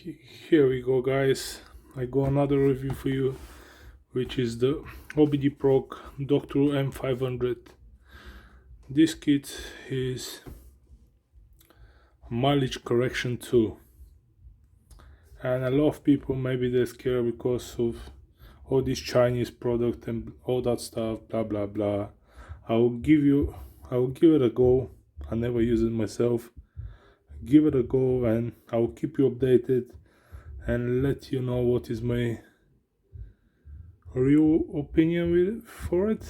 Here we go, guys. I got another review for you, which is the Obdprog Doctor M500. This kit is mileage correction tool, and a lot of people maybe they're scared because of all this Chinese product and all that stuff, blah blah blah. I will give it a go. I never use it myself. Give it a go and I will keep you updated and let you know what is my real opinion for it.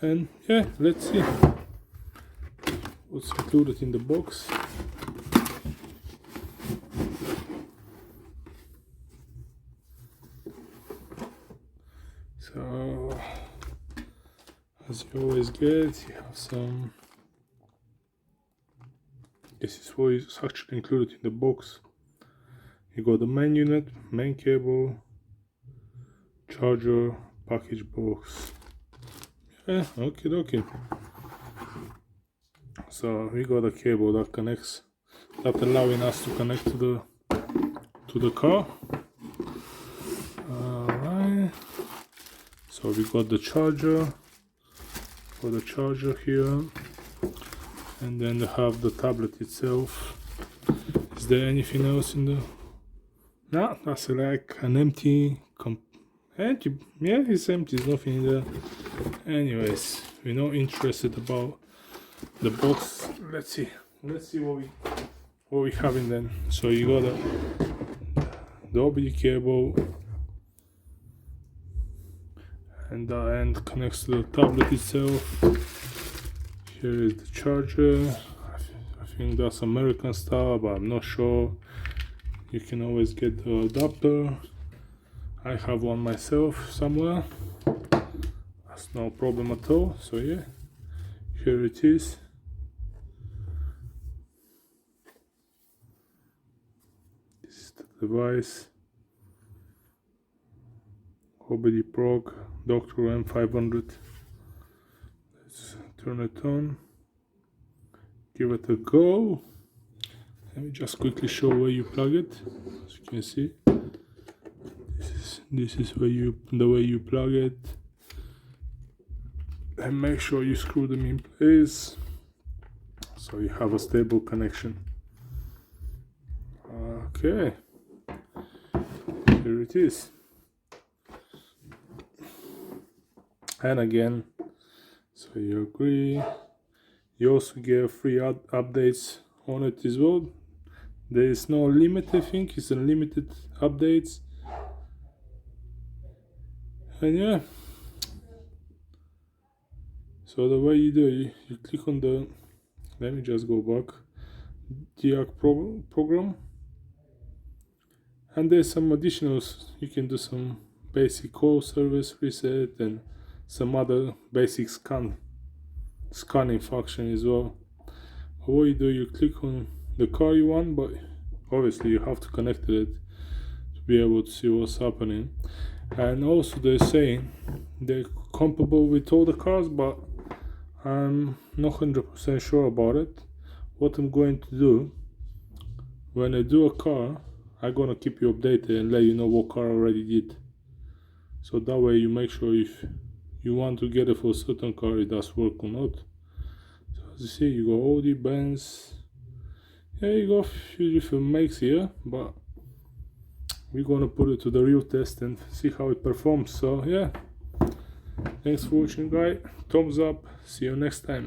And yeah, let's see what's included in the box. So as you always get, you have some. This is what is actually included in the box. You got the main unit, main cable, charger, package box. Yeah, okay. So we got a cable that connects, that allowing us to connect to the car. Alright. So we got the charger for the charger here. And then they have the tablet itself. Is there anything else in the? No, that's like an empty. Yeah, it's empty. There's nothing in there. Anyways, we're not interested about the box. Let's see what we have in then. So you got the OBD cable, and the end connects to the tablet itself. Here is the charger. I think that's American style, but I'm not sure. You can always get the adapter. I have one myself somewhere. That's no problem at all. So yeah, here it is. This is the device. Obdprog Doctor M500. Let's turn it on, give it a go. Let me just quickly show where you plug it. As you can see, this is the way you plug it, and make sure you screw them in place so you have a stable connection. Okay, here it is. And again, so you agree, you also get free updates on it as well. There is no limit, I think it's unlimited updates. And yeah, so the way you do it, you click on the, let me just go back, program, and there's some additionals. You can do some basic call service reset and some other basic scanning function as well. What you do, you click on the car you want, but obviously you have to connect to it to be able to see what's happening. And also they're saying they're compatible with all the cars, but I'm not 100% sure about it. What I'm going to do, when I do a car, I'm gonna keep you updated and let you know what car I already did, so that way you make sure if you want to get it for a certain car it does work or not. So as you see, you got Audi, Benz, yeah, you got a few different makes here, but we're gonna put it to the real test and see how it performs. So yeah, thanks for watching, guys. Thumbs up, see you next time.